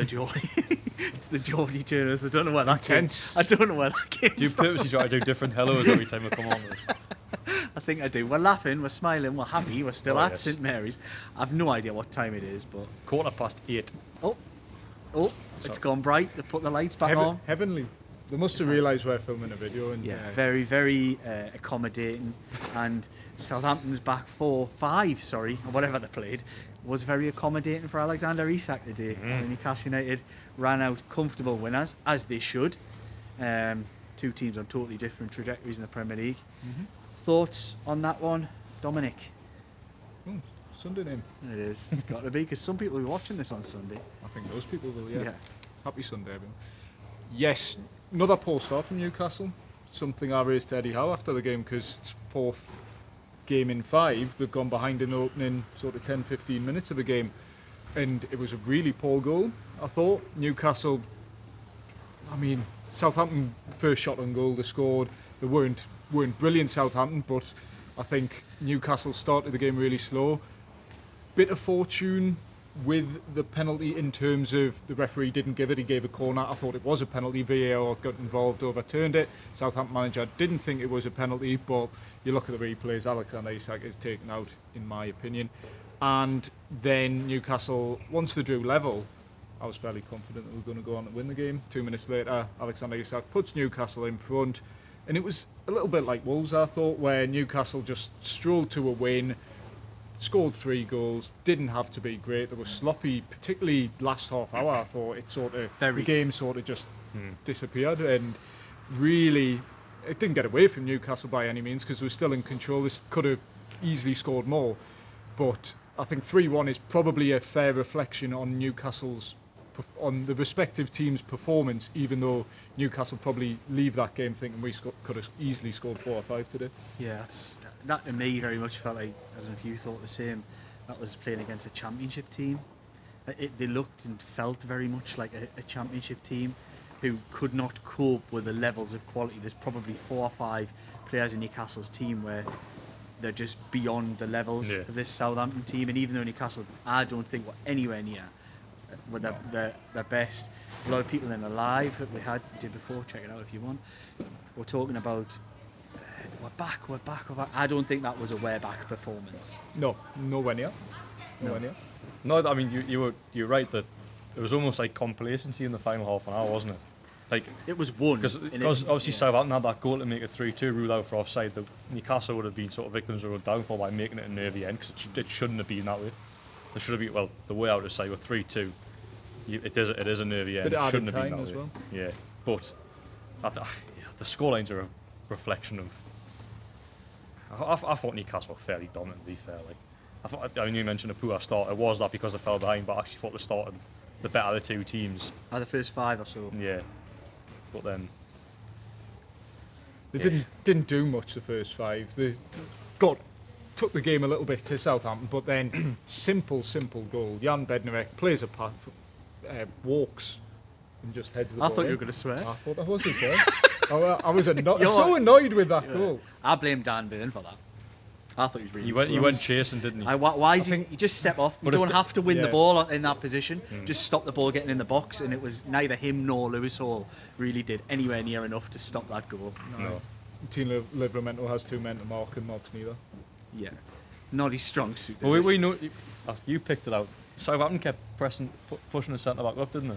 the Geordie. It's the Geordie Turners. I don't know where that came. I don't know where that came. Do you purposely try to do different hellos every time we come on this? I think I do. We're laughing, we're smiling, we're happy, we're still at St Mary's. I've no idea what time it is, but 8:15. Oh, it's gone bright. They put the lights back on. Heavenly. They must have realised we're filming a video. And very, very accommodating. And Southampton's back 4-5, or whatever they played, was very accommodating for Alexander Isak today. Newcastle United ran out comfortable winners, as they should. Two teams on totally different trajectories in the Premier League. Thoughts on that one, Dominic? Sunday name. It is. It's got to be, because some people will be watching this on Sunday. I think those people will, yeah. Happy Sunday, everyone. Yes, another poor start from Newcastle. Something I raised to Eddie Howe after the game, because it's fourth game in 5. They've gone behind in the opening sort of 10-15 minutes of the game. And it was a really poor goal, I thought. Newcastle, Southampton first shot on goal they scored. They weren't brilliant, Southampton, but I think Newcastle started the game really slow. Bit of fortune with the penalty in terms of the referee didn't give it, he gave a corner. I thought it was a penalty, VAR got involved, overturned it. Southampton manager didn't think it was a penalty, but you look at the replays, Alexander Isak is taken out, in my opinion. And then Newcastle, once they drew level, I was fairly confident that we were going to go on and win the game. 2 minutes later, Alexander Isak puts Newcastle in front. And it was a little bit like Wolves, I thought, where Newcastle just strolled to a win, scored 3 goals, didn't have to be great. They were sloppy, particularly last half hour. I thought the game sort of just disappeared, and really, it didn't get away from Newcastle by any means, because they were still in control. This could have easily scored more, but I think 3-1 is probably a fair reflection on on the respective teams' performance, even though Newcastle probably leave that game thinking we could have easily scored 4 or 5 today. Yeah, that to me very much felt like, I don't know if you thought the same, that was playing against a championship team. They looked and felt very much like a championship team who could not cope with the levels of quality. There's probably 4 or 5 players in Newcastle's team where they're just beyond the levels of this Southampton team, and even though Newcastle, I don't think, were anywhere near with their best. A lot of people in the live that we did before, check it out if you want, we're talking about we're back. I don't think that was a we're back performance. No, nowhere near. No, I mean you're right that it was almost like complacency in the final half an hour, wasn't it? Like it was one because obviously Southampton had that goal to make it 3-2, ruled out for offside. The Newcastle would have been sort of victims of a downfall by making it a nervy end, because it shouldn't have been that way. There should have been, the way out of say with 3-2, it is a nervy end. But it shouldn't have time been that as way. well. Yeah, but the scorelines are a reflection of. I thought Newcastle were fairly dominant, to be fair. You mentioned a poor start. It was that because they fell behind, but I actually thought they started the better of the two teams. The first 5 or so. Yeah, but then they didn't do much the first 5. They took the game a little bit to Southampton, but then simple goal. Jan Bednarek plays a pass, walks and just heads the ball. I thought you were going to swear. I thought I was as well. I was so annoyed with that goal. I blame Dan Burn for that. I thought he was really. He went chasing, didn't he? Why is he? You just step off. You don't have to win the ball in that position. Just stop the ball getting in the box, and it was neither him nor Lewis Hall really did anywhere near enough to stop that goal. No. Team Livramento has 2 men to mark, and marks neither. Yeah, not his strong suit. Well, we know you picked it out. Southampton kept pushing the centre back up, didn't they?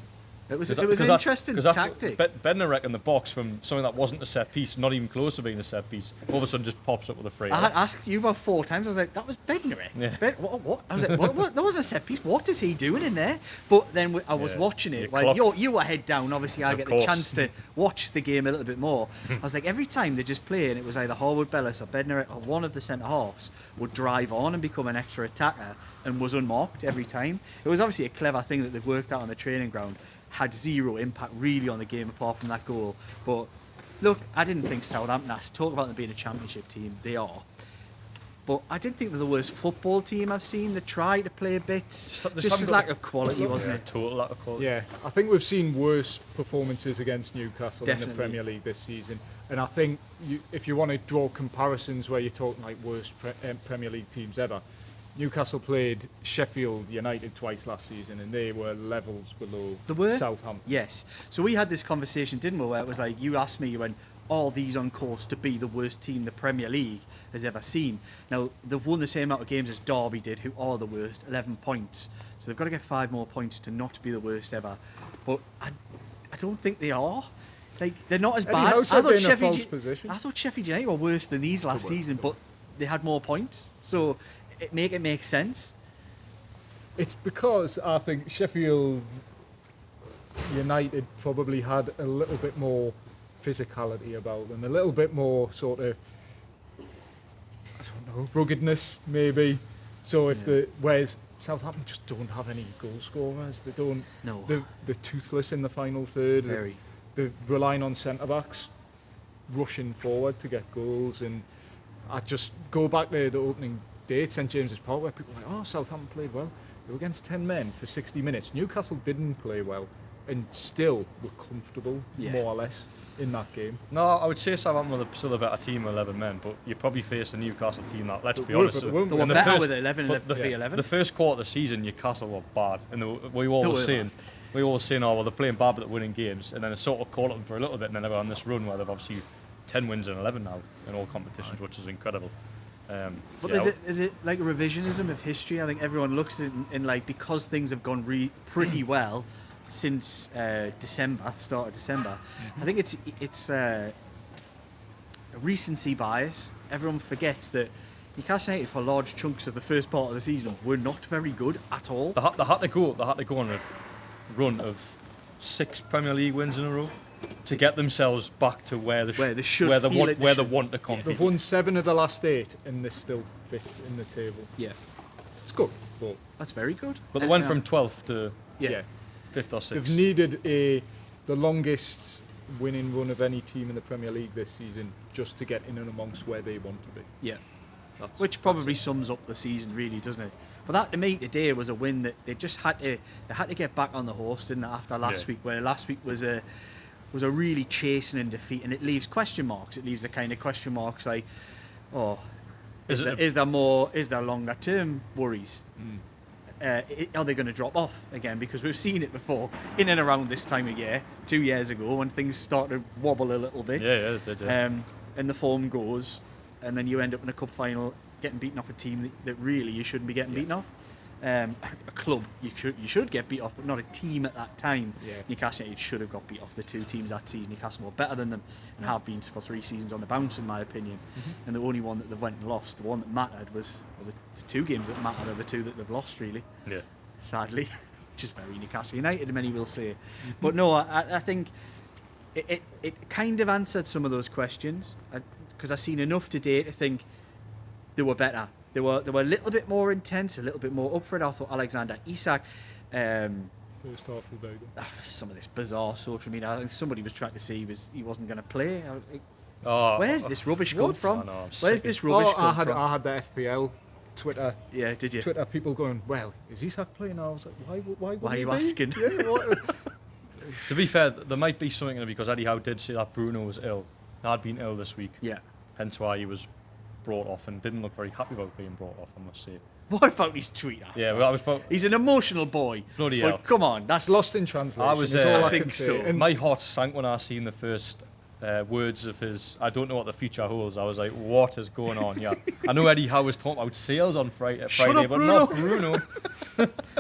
It was an interesting tactic. Bednarek in the box from something that wasn't a set piece, not even close to being a set piece, all of a sudden just pops up with a free. I had asked you about 4 times. I was like, that was Bednarek. Yeah. What? I was like, what? That was a set piece. What is he doing in there? But then I was watching it. While you were head down. Obviously, I get the chance to watch the game a little bit more. I was like, every time they just play, and it was either Harwood Bellis or Bednarek or one of the centre halves would drive on and become an extra attacker, and was unmarked every time. It was obviously a clever thing that they've worked out on the training ground. Had zero impact really on the game apart from that goal. But look, I didn't think Southampton, talk about them being a championship team, they are. But I didn't think they're the worst football team I've seen. They tried to play a bit. Just a lack of quality, wasn't it? Total lack of quality. Yeah, I think we've seen worse performances against Newcastle in the Premier League this season. And I think if you want to draw comparisons where you're talking like worst Premier League teams ever, Newcastle played Sheffield United twice last season, and they were levels below Southampton. Yes. So we had this conversation, didn't we, where it was like, you asked me, you went, are these on course to be the worst team the Premier League has ever seen? Now, they've won the same amount of games as Derby did, who are the worst, 11 points. So they've got to get 5 more points to not be the worst ever. But I don't think they are. Like, they're not as bad. I thought Sheffield United were worse than these last season, but they had more points. So it makes sense. It's because I think Sheffield United probably had a little bit more physicality about them, a little bit more sort of, I don't know, ruggedness maybe. So whereas Southampton just don't have any goal scorers. They don't. No. They're toothless in the final third. Very. They're relying on centre backs rushing forward to get goals, and I just go back to the opening day at St James's Park where people were like, oh, Southampton played well. They were against 10 men for 60 minutes. Newcastle didn't play well and still were comfortable, more or less, in that game. No, I would say Southampton were still a better team with 11 men, but you probably faced a Newcastle team that, let's be honest, they were better with 11 v11. The first quarter of the season, Newcastle were bad, and we were all saying, oh, well, they're playing bad, but they're winning games, and then it sort of caught them for a little bit, and then they were on this run where they've obviously 10 wins and 11 now in all competitions, which is incredible. But is it like a revisionism of history? I think everyone looks at it in like, because things have gone pretty well since start of December. I think it's a recency bias. Everyone forgets that Newcastle United for large chunks of the first part of the season were not very good at all. They had to go on a run of 6 Premier League wins in a row to get themselves back to where they want to compete. They've won 7 of the last 8, and they're still 5th in the table. Yeah, it's good. But that's very good. But they went from 12th to 5th or 6th. They've needed the longest winning run of any team in the Premier League this season just to get in and amongst where they want to be. Yeah, which probably sums up the season, really, doesn't it? But that to me today was a win that they just had to get back on the horse, didn't they, after last week, where last week was a really chastening defeat, and it leaves question marks. It leaves the kind of question marks like, oh, is there longer term worries? Are they going to drop off again? Because we've seen it before in and around this time of year, 2 years ago, when things start to wobble a little bit. Yeah, they do. And the form goes, and then you end up in a cup final getting beaten off a team that really you shouldn't be getting beaten off. A club you should get beat off, but not a team at that time. Newcastle United should have got beat off the 2 teams that season. Newcastle were better than them and have been for 3 seasons on the bounce, in my opinion. And the only one that they've went and lost, the one that mattered, was the 2 games that mattered are the 2 that they've lost, really. Yeah. Sadly, which is very Newcastle United, many will say. But no, I think it kind of answered some of those questions, because I've seen enough today to think they were better. They were a little bit more intense, a little bit more up for it. I thought Alexander Isak. First half of the day. Some of this bizarre social media. I think somebody was trying to say he wasn't going to play. Where's this rubbish come from? Where's this rubbish come from? I had the FPL Twitter. Yeah, did you? Twitter people going, well, is Isak playing? I was like, why are you asking? Yeah, to be fair, there might be something in it, because Eddie Howe did say that Bruno was ill. Had been ill this week. Yeah. Hence why he was brought off, and didn't look very happy about being brought off, I must say. What about his tweet after? Yeah, well, I was about... He's an emotional boy. Bloody hell. Come on, that's lost in translation. I think so. And my heart sank when I seen the first words of his, I don't know what the future holds. I was like, what is going on here? I know Eddie Howe was talking about sales on Friday, but not Bruno.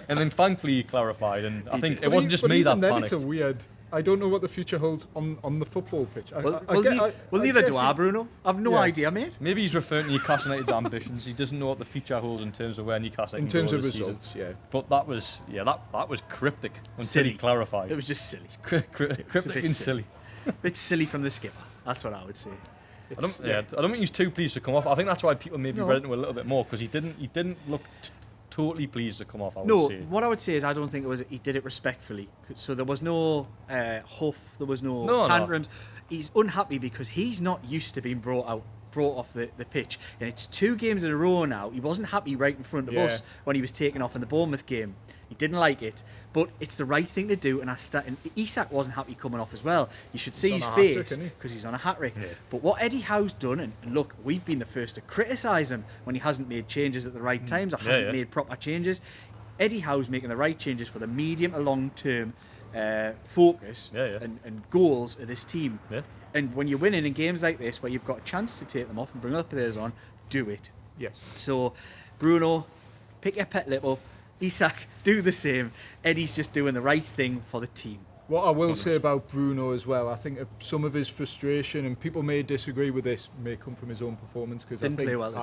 And then thankfully he clarified, and I think it wasn't just me that panicked. It's a weird... I don't know what the future holds on the football pitch. Neither do I, Bruno. I've no idea, mate. Maybe he's referring to Newcastle United's ambitions. He doesn't know what the future holds in terms of where Newcastle can go this season. But that was cryptic until he clarified. It was just silly. Cryptic and silly. Bit silly from the skipper. That's what I would say. I don't think he's too pleased to come off. I think that's why people maybe read into it a little bit more, because he didn't look totally pleased to come off. What I would say is I don't think it was. He did it respectfully. So there was no huff. There was no tantrums. He's unhappy because he's not used to being brought out brought off the pitch. And it's 2 games in a row now. He wasn't happy right in front of us when he was taken off in the Bournemouth game. He didn't like it, but it's the right thing to do. And Isak wasn't happy coming off as well. You should see his face because he's on a hat-trick. Yeah. But what Eddie Howe's done, and look, we've been the first to criticise him when he hasn't made changes at the right times or hasn't made proper changes. Eddie Howe's making the right changes for the medium to long-term focus and goals of this team. Yeah. And when you're winning in games like this, where you've got a chance to take them off and bring other players on, do it. Yes. So, Bruno, pick your pet lip up. Isak, do the same. Eddie's just doing the right thing for the team. What I will say about Bruno as well, I think some of his frustration, and people may disagree with this, may come from his own performance, because I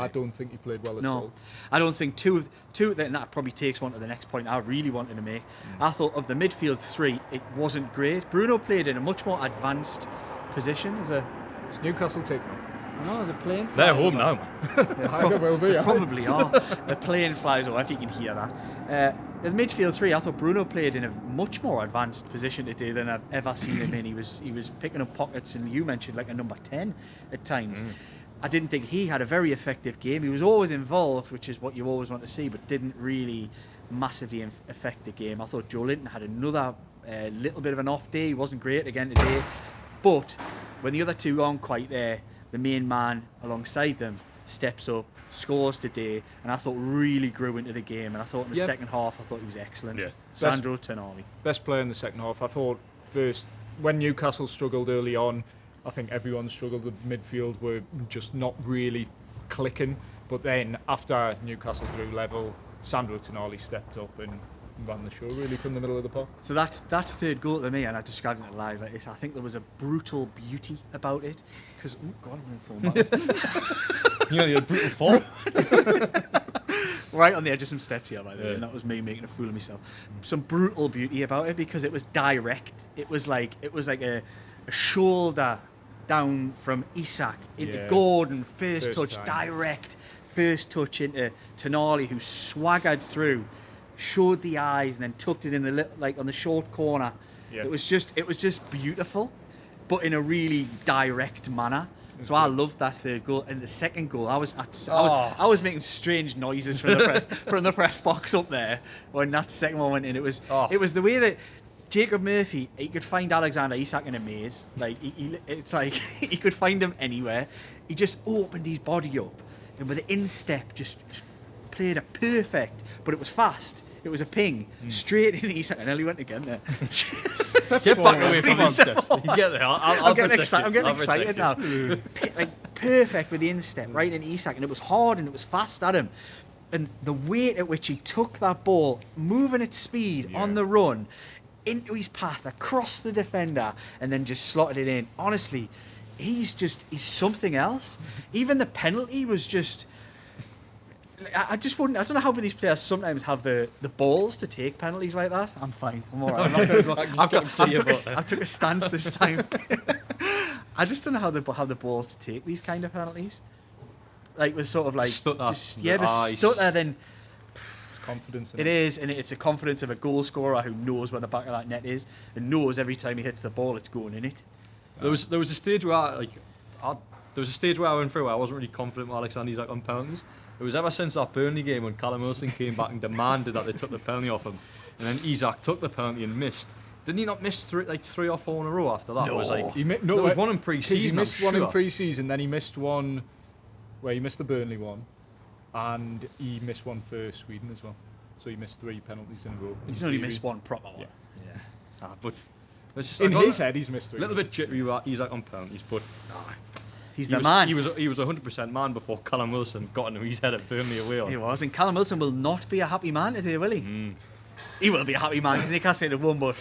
don't think he played well at all. I don't think two, and that probably takes one to the next point I really wanted to make. I thought of the midfield 3, it wasn't great. Bruno played in a much more advanced position. It's Newcastle taking off. No, there's a plane. They're home now, man. They probably are. The plane flies over, if you can hear that. The midfield 3, I thought Bruno played in a much more advanced position today than I've ever seen him in. He was picking up pockets, and you mentioned like a number 10 at times. I didn't think he had a very effective game. He was always involved, which is what you always want to see, but didn't really massively affect the game. I thought Joe Linton had another little bit of an off day. He wasn't great again today. But when the other 2 aren't quite there, the main man alongside them steps up, scores today, and I thought really grew into the game. And I thought in the second half, I thought he was excellent. Yeah. Sandro Tonali. Best player in the second half. I thought first, when Newcastle struggled early on, I think everyone struggled. The midfield were just not really clicking. But then after Newcastle drew level, Sandro Tonali stepped up and ran the show really from the middle of the park. So that third goal to me, and I described it live like this, I think there was a brutal beauty about it, because God, I'm in full backwards. You know, a brutal fall. Right on the edge of some steps here, by the way, and that was me making a fool of myself. Some brutal beauty about it, because it was direct. It was like a shoulder down from Isak into Gordon, first touch, direct first touch into Tonali, who swaggered through, showed the eyes, and then tucked it in the on the short corner. Yeah. It was just beautiful, but in a really direct manner. So I loved that third goal. And the second goal, I was making strange noises from the press box up there when that second one went in. It was the way that Jacob Murphy, he could find Alexander Isak in a maze. Like it's like he could find him anywhere. He just opened his body up, and with the instep just played it perfect. But it was fast. It was a ping straight in Isak, and nearly went again there. Get back away from those steps. You get there. I'm getting excited now. Like perfect with the instep right in Isak, and it was hard and it was fast at him. And the weight at which he took that ball, moving at speed on the run, into his path, across the defender, and then just slotted it in. Honestly, he's something else. Even the penalty was just. I don't know how these players sometimes have the balls to take penalties like that. I'm fine. I'm all right. I'm not going to go. I took a stance this time. I just don't know how they have the balls to take these kind of penalties. Like, it was sort of like stutter. The stutter. Then confidence. It is, and it's a confidence of a goal scorer who knows where the back of that net is and knows every time he hits the ball, it's going in it. There was a stage where I went through where I wasn't really confident with Alexander Isak on penalties. It was ever since that Burnley game when Callum Wilson came back and demanded that they took the penalty off him, and then Isak took the penalty and missed. Didn't he not miss 3 or 4 in a row after that? No. It was like there was one in pre-season. He missed one in pre-season, then he missed one where he missed the Burnley one, and he missed one for Sweden as well. So he missed 3 penalties in a row. He's only missed one proper one. Yeah. But it's in his head, he's missed 3. A little bit jittery with Isak on penalties, but. He was 100% man before Callum Wilson got into his head at Burnley away on. He was, and Callum Wilson will not be a happy man today, will he? He will be a happy man because he can't say it won, but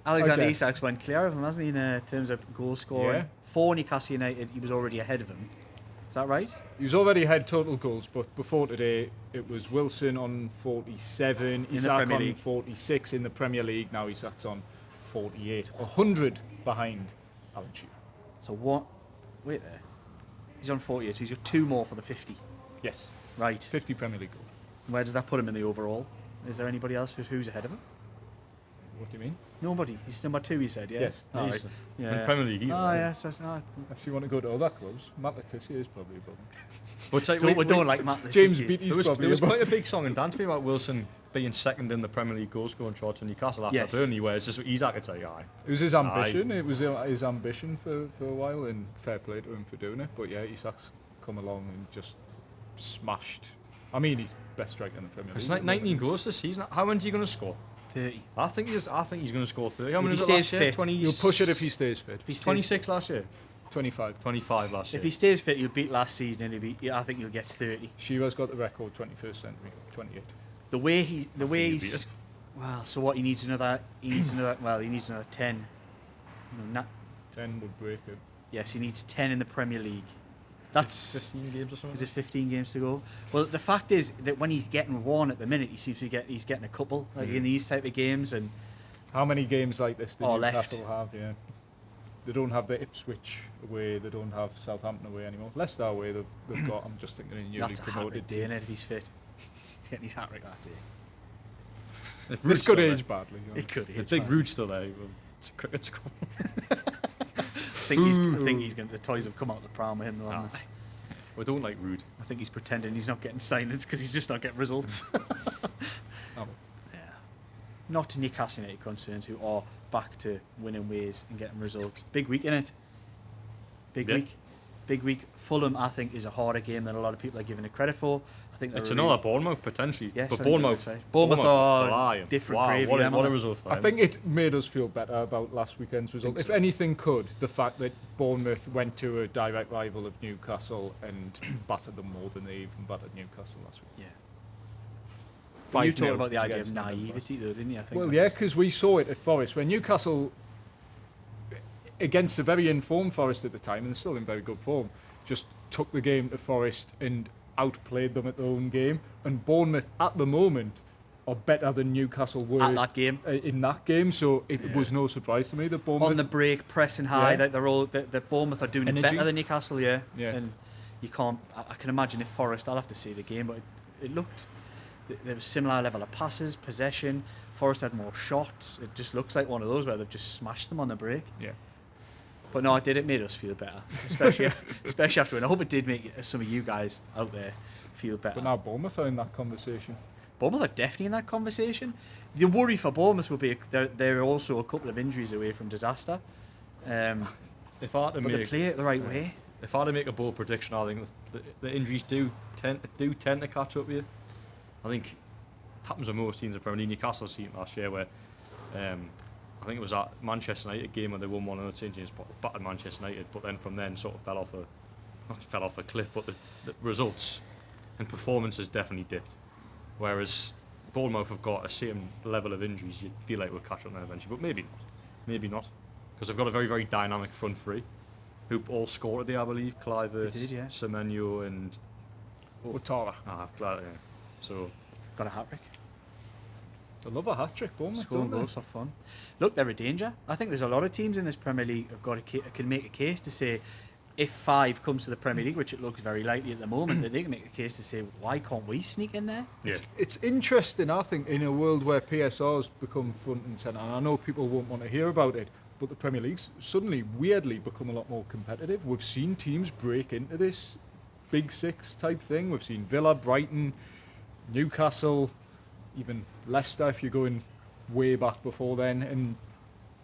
Alexander Isak's went clear of him, hasn't he, in terms of goal scoring? Yeah. For Newcastle United, he was already ahead of him. Is that right? He was already ahead total goals, but before today, it was Wilson on 47, Isak on 46 in the Premier League. Now Isak's on 48, 100 behind Alan Shearer. So what? Wait there. He's on 48, so he's got 2 more for the 50. Yes. Right. 50 Premier League goals. Where does that put him in the overall? Is there anybody else who's ahead of him? What do you mean? Nobody. He's number 2, you said, yeah? Yes. Oh, He's yeah. in Premier League. Oh, yeah. So, If you want to go to other clubs, Matt Letizia is probably above him. But we don't like Matt Letizia. James Beattie's there was probably quite a big song and dance me about Wilson being second in the Premier League goal scoring charts in Newcastle after Burnley, where it's just Isak could say, aye. It was his ambition. It was his ambition for a while, and fair play to him for doing it. But yeah, Isak's come along and just smashed. I mean, he's best striker in the Premier League. It's like 19 goals this season. How many is he going to score? 30. I think he's going to score 30. How If many he was it last stays year? fit, 20, He'll push it if he stays fit. If he stays 26 last year. 25. 25 last year. If he stays fit, he'll beat last season, and I think he'll get 30. Shiva's got the record 21st century, 28. The way he's he'll beat it. well, so what? He needs another 10. No, 10 would break it. yes, he needs 10 in the Premier League. That's 15 games or something. Is it 15 games to go? Well, the fact is that when he's getting one at the minute, he seems to he's getting a couple in these type of games. And How many games like this do left. Newcastle have? Yeah, they don't have the Ipswich away. They don't have Southampton away anymore. Leicester away they've got. I'm just thinking a newly that's a promoted hat-trick day, team. isn't it, if he's fit. He's getting his hat-trick that day. If This Ruud's could still age there, badly. It could. If Big Ruud's still there, it's a cricket score. I think he's going. The toys have come out of the pram with him, though. haven't they? We don't like Ruud. I think he's pretending he's not getting signings because he's just not getting results. Oh. Yeah. Not to Newcastle United concerns, who are back to winning ways and getting results. Big week, innit? Big Yeah. week. Big week. Fulham, I think, is a harder game than a lot of people are giving it credit for. I think It's another Bournemouth potentially. Yes, but I think Bournemouth are flying. different Wow, gravy. what them, a aren't they? result for I them. think it made us feel better about last weekend's result. If anything could, the fact that Bournemouth went to a direct rival of Newcastle and battered them more than they even battered Newcastle last week. Yeah. But you 5-0 talked about the idea of against Nottingham naivety, though, didn't you? I think Well, yeah, because we saw it at Forest when Newcastle, against a very informed Forest at the time, and they're still in very good form, just took the game to Forest and outplayed them at their own game. And Bournemouth, at the moment, are better than Newcastle were at that game. in that game. So it was no surprise to me that Bournemouth On the break, pressing high, Yeah. that they're all that Bournemouth are doing it Energy. better than Newcastle, yeah. Yeah. And you can't. I can imagine if Forest. I'll have to see the game, but it looked. There was similar level of passes, possession. Forest had more shots. It just looks like one of those where they've just smashed them on the break. Yeah. But no, it did. It made us feel better, especially after. And I hope it did make some of you guys out there feel better. But now Bournemouth are in that conversation. Bournemouth are definitely in that conversation. The worry for Bournemouth will be they're also a couple of injuries away from disaster. If I had to But they make, play it the right way. if I had to make a bold prediction, I think the injuries do tend to catch up with you. I think it happens with most teams in the Premier League. Newcastle seen last year where I think it was at Manchester United game where they won one of the St James battered Manchester United, but then from then sort of fell off a cliff, but the results and performances definitely dipped. Whereas Bournemouth have got a same level of injuries, you'd feel like we'll catch up now eventually, but maybe not, because they've got a very, very dynamic front three who all scored today, I believe. Clivert, They did, yeah. Semenyo and Ouattara. yeah. So Got a hat-trick. I love a hat-trick, Bournemouth, Scoring don't they? goals for fun. Look, they're a danger. I think there's a lot of teams in this Premier League have got can make a case to say, if 5 comes to the Premier League, which it looks very likely at the moment, that they can make a case to say, why can't we sneak in there? yeah. It's interesting, I think, in a world where PSR's become front and centre, and I know people won't want to hear about it, but the Premier League's suddenly, weirdly, become a lot more competitive. We've seen teams break into this Big Six type thing. We've seen Villa, Brighton, Newcastle, even Leicester, if you're going way back before then, and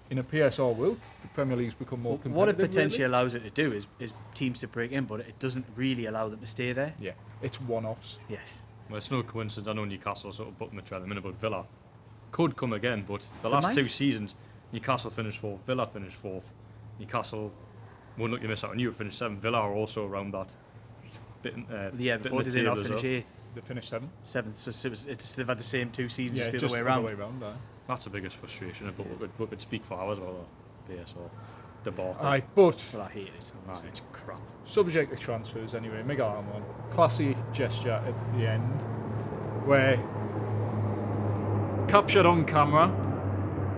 in a PSR world, the Premier League's become more competitive. What it potentially really. allows it to do is teams to break in, but it doesn't really allow them to stay there. Yeah, it's one-offs. Yes. Well, it's no coincidence. I know Newcastle sort of bottom the trail at the minute, but Villa could come again. But the They last might. 2 seasons, Newcastle finished 4th, Villa finished 4th. Newcastle won't look you miss out on Europe, finished 7th. Villa are also around that bit. Yeah, bit before in the did they not table as finish well. 8th? They finished 7th. 7th. So they've had the same 2 seasons, Yeah, just the other way around. aye. That's the biggest frustration. But we could speak for hours about that PSR debacle. Aye, but Well, I hate it. Aye, it's crap. subject to transfers anyway. Miguel Almiron, classy gesture at the end, where captured on camera.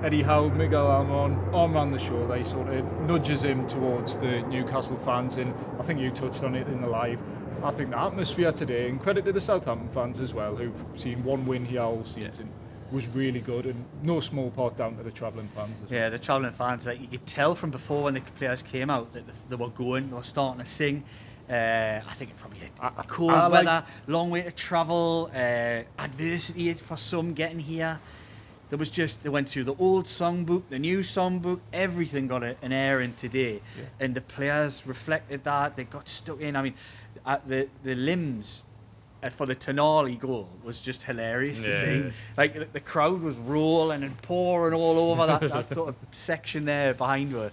Eddie Howe, Miguel Almiron, arm around the shoulder, he sort of nudges him towards the Newcastle fans, and I think you touched on it in the live. I think the atmosphere today, and credit to the Southampton fans as well, who've seen one win here all season, was really good, and no small part down to the travelling fans as well. Yeah, the travelling fans, like you could tell from before when the players came out that they were going, they were starting to sing. I think it probably had cold weather, long way to travel, adversity for some getting here. There was just, they went through the old songbook, the new songbook, everything got an airing today. Yeah. And the players reflected that, they got stuck in. I mean, the limbs for the Tonali goal was just hilarious to see. Like the crowd was rolling and pouring all over that sort of section there behind her.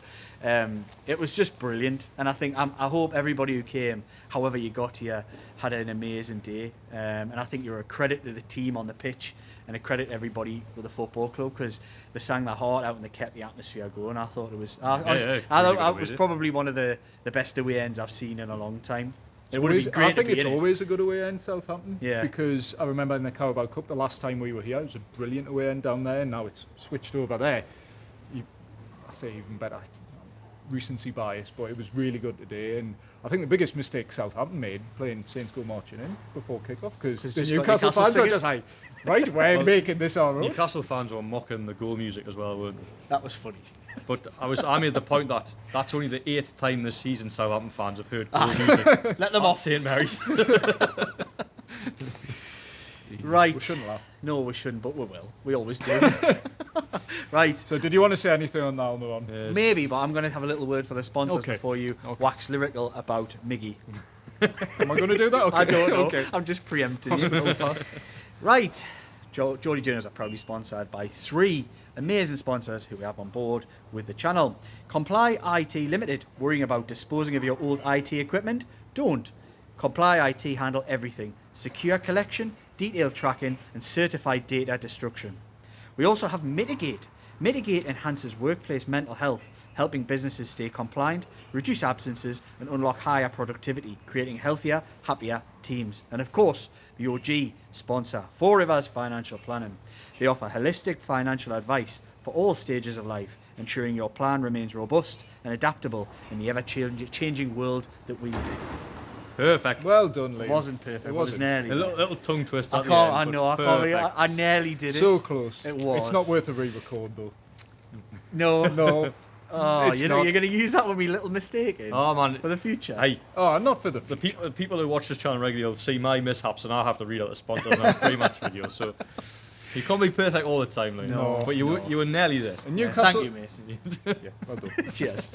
It was just brilliant, and I think I hope everybody who came, however you got here, had an amazing day. And I think you're a credit to the team on the pitch and a credit to everybody with the football club, because they sang their heart out and they kept the atmosphere going. I thought it was, I thought it was probably one of the best away ends I've seen in a long time. It would have been great. I think it's always a good away end, Southampton. Yeah. Because I remember in the Carabao Cup, the last time we were here, it was a brilliant away end down there, and now it's switched over there. I say even better, recency bias, but it was really good today. And I think the biggest mistake Southampton made, playing Saints Go Marching In before kick-off, because the Newcastle fans are just like, right, we're making this our own. Newcastle fans were mocking the goal music as well, weren't they? That was funny. But I made the point that that's only the 8th time this season Southampton fans have heard goal music. Let them off. St Mary's. Right. We shouldn't laugh. No, we shouldn't, but we will. We always do. Right. So did you want to say anything on that, Almiron? Yes. Maybe, but I'm going to have a little word for the sponsors before you wax lyrical about Miggy. Am I going to do that? Okay. I don't know. Okay. I'm just preempting you. Right. Geordie Journals are proudly sponsored by 3 amazing sponsors who we have on board with the channel. Comply IT Limited. Worrying about disposing of your old IT equipment? Don't. Comply IT handle everything. Secure collection, detailed tracking, and certified data destruction. We also have Mitigate. Mitigate enhances workplace mental health, helping businesses stay compliant, reduce absences, and unlock higher productivity, creating healthier, happier teams. And of course, the OG sponsor, 4 Rivers Financial Planning. They offer holistic financial advice for all stages of life, ensuring your plan remains robust and adaptable in the ever-changing world that we live in. Perfect. Well done, Liam. It wasn't perfect. It was nearly. A little tongue twist at I the can't. end, I know. I can't. I nearly did it. So close. It was. It's not worth a re-record though. No. No. Oh, it's you're not. going to use that with me little mistake in for the future. Hey. Oh, not for the people who watch this channel regularly will see my mishaps, and I have to read out the sponsors on pre-match videos. So you can't be perfect all the time, Liam. No. But you were nearly there. And Newcastle. Thank you, mate. Yeah, well done. Cheers.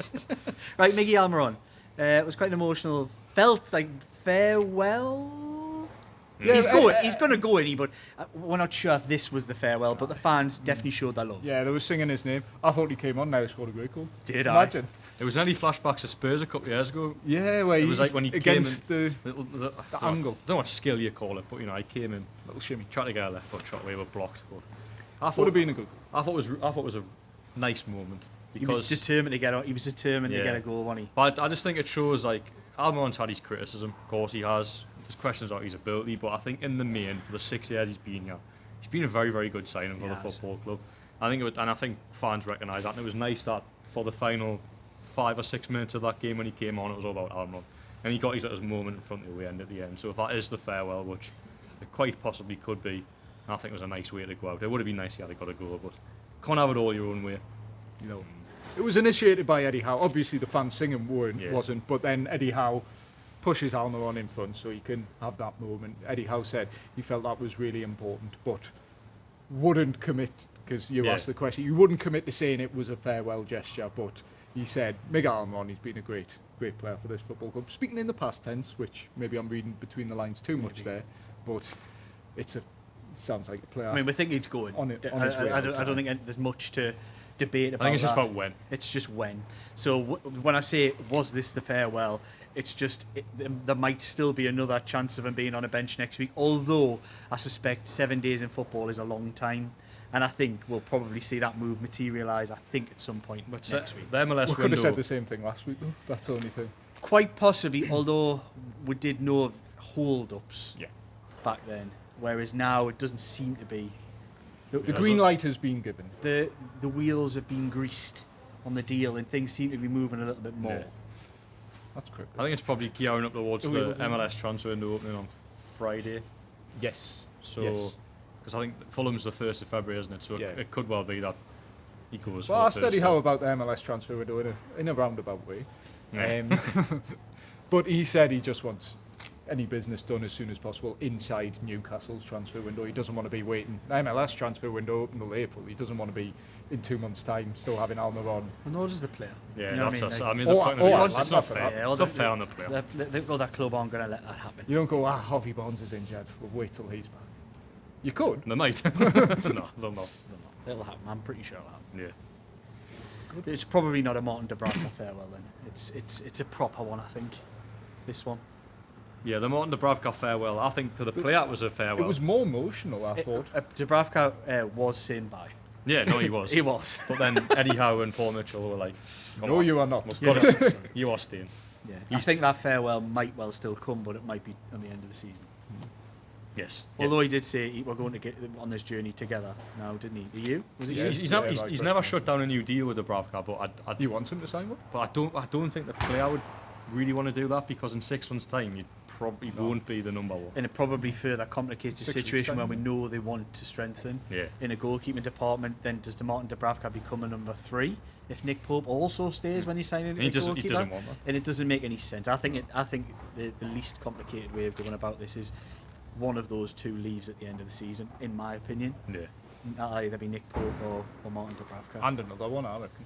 Right, Miggy Almiron. It was quite an emotional. Felt like farewell. Yeah, he's going to go in, but we're not sure if this was the farewell. But the fans definitely showed their love. Yeah, they were singing his name. I thought he came on. Now he scored a great goal. Did Imagine. It was only flashbacks to Spurs a couple of years ago. Yeah, where it was like when he against came in, the angle. I don't know what skill you call it, but I came in, Little shimmy. tried to get a left foot shot, we were blocked. But Would have been a good goal. I thought it was a nice moment because He was determined to get a goal, wasn't he? But I just think it shows like Almiron's had his criticism. Of course, he has. There's questions about his ability, but I think in the main, for the 6 years he's been here, he's been a very, very good signing for the football club. I think fans recognise that. And it was nice that for the final 5 or 6 minutes of that game when he came on, it was all about Almiron, and he got his moment in front of the away end at the end. So if that is the farewell, which it quite possibly could be, I think it was a nice way to go out. It would have been nice if he had got a goal, but can't have it all your own way. It was initiated by Eddie Howe. Obviously, the fans singing wasn't, but then Eddie Howe pushes Almiron in front so he can have that moment. Eddie Howe said he felt that was really important, but wouldn't commit, because you asked the question, you wouldn't commit to saying it was a farewell gesture, but he said, Miguel Almiron, he's been a great player for this football club. Speaking in the past tense, which maybe I'm reading between the lines too much there, but sounds like a player. I mean, we think he's going. On his way I don't think there's much to debate about. I think it's just about when. It's just when. So when I say, was this the farewell, it's just there might still be another chance of him being on a bench next week, although I suspect 7 days in football is a long time, and I think we'll probably see that move materialise, I think, at some point next week. The MLS we could have said the same thing last week, though. That's the only thing. Quite possibly, although we did know of hold-ups back then, whereas now it doesn't seem to be. The green light has been given. The wheels have been greased on the deal, and things seem to be moving a little bit more. Yeah. That's correct. I think it's probably gearing up towards the MLS transfer window opening on Friday. Yes. So Because I think Fulham's the 1st of February, isn't it? So it could well be that he goes. Well, I study how about the MLS transfer window in a roundabout way. Yeah. But he said he just wants any business done as soon as possible inside Newcastle's transfer window. He doesn't want to be waiting. The MLS transfer window open till April. He doesn't want to be in 2 months' time still having Almiron. Well, nor does the player. Yeah, you know that's us. Like, I mean, the point of it's not fair. It's not fair on the player. That club aren't going to let that happen. You don't go, Harvey Barnes is injured. We'll wait till he's back. You could. They might. No, they'll not. It'll happen. I'm pretty sure it'll happen. Yeah. Good. It's probably not a Martin Dubravka farewell then. It's a proper one, I think. This one. Yeah, the Martin Dubravka farewell. I think to the player it was a farewell. It was more emotional, I thought. Dubravka was saying bye. Yeah, no, he was. He was. But then Eddie Howe and Paul Mitchell were like, "No, you are not. You are staying." Yeah. I think that farewell might well still come, but it might be on the end of the season. Yes. Although he did say we're going to get on this journey together now, didn't he? Are you? Was it you? He's never shut down a new deal with Dubravka, but He wants him to sign one? But I don't think the player would really want to do that, because in 6 months' time you probably won't be the number one. And it probably further complicates the situation when we know they want to strengthen in a goalkeeping department. Then does Martin Dubravka become a number 3 if Nick Pope also stays when he's signing a goalkeeper? He doesn't want that. And it doesn't make any sense. I think the least complicated way of going about this is one of those two leaves at the end of the season, in my opinion. Yeah. That'll either be Nick Pope or Martin Dubravka. And another one, I reckon.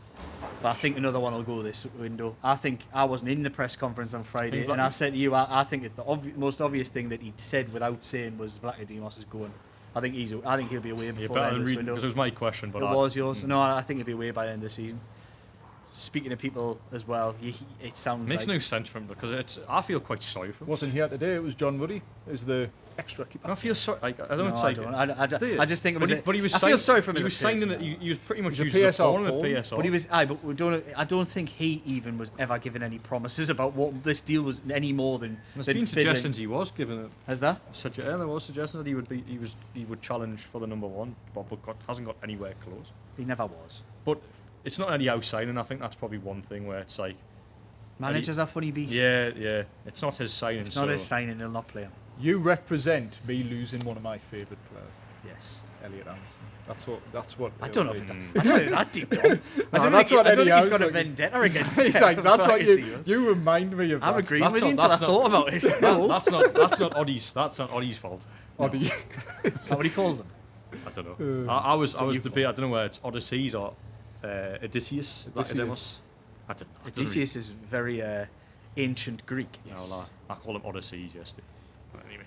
But I think another one will go this window. I think I wasn't in the press conference on Friday, and I said to you, I think it's the most obvious thing that he said without saying was Vlachodimos is going. I think he'll be away before the end of this window. Because it was my question, but it was yours. No, I think he'll be away by the end of the season. Speaking of people as well, it sounds makes like no sense for him, because I feel quite sorry for him. Wasn't here today. It was John Woody as the extra keeper. I feel sorry. I don't no, say. I just think it was. But he was. I feel sorry for him. He was signing it. He was pretty much using the the ball in the PSR. PSR. But he was. But I don't think he even was ever given any promises about what this deal was any more than. There's been suggestions he was given it. Has there? There was suggestions that he would challenge for the number 1, but hasn't got anywhere close. He never was. But it's not any outside, and I think that's probably one thing where it's like managers are funny beasts. Yeah. It's not his signing. It's not his signing. He'll not play him. You represent me losing one of my favourite players. Yes. Elliot Anderson. That's what. I don't know if that deep down. I don't think he's got a vendetta against. He's like, that's what you remind me of. I'm agreeing with you until I thought about it. No. That's not Oddie's. That's not Oddie's fault. Oddie. Is that what he calls him? I don't know. I was debating. I don't know where it's Odysseus or Odysseus. Odysseus is very ancient Greek. Yes. No, I call him Odysseus yesterday. But anyway,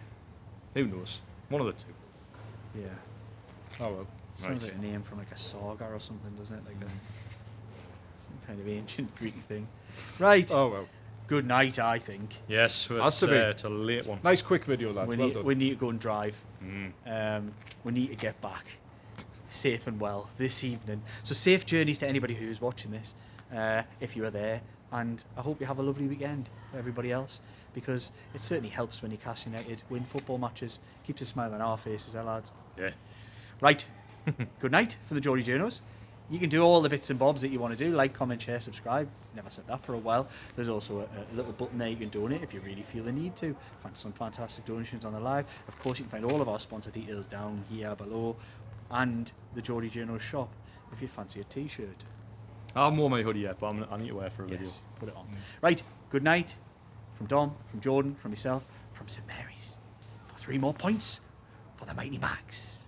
who knows? One of the two. Yeah. Oh well. Sounds like a name from like a saga or something, doesn't it? Like some kind of ancient Greek thing. Right. Oh well. Good night, I think. Yes, it's a late one. Nice quick video, lads. We need to go and drive. We need to get back safe and well this evening. So safe journeys to anybody who's watching this, if you are there. And I hope you have a lovely weekend for everybody else, because it certainly helps when Newcastle United win football matches. Keeps a smile on our faces, lads. Yeah. Right. Good night from the Geordie Journos. You can do all the bits and bobs that you want to do, like, comment, share, subscribe. Never said that for a while. There's also a little button there you can donate if you really feel the need to. Find some fantastic donations on the live. Of course, you can find all of our sponsor details down here below, and the Geordie Journos shop if you fancy a t-shirt. I haven't worn my hoodie yet, but I need to wear it for a video. Put it on. Right, good night from Dom, from Jordan, from myself, from St Mary's. For 3 more points for the Mighty Macs.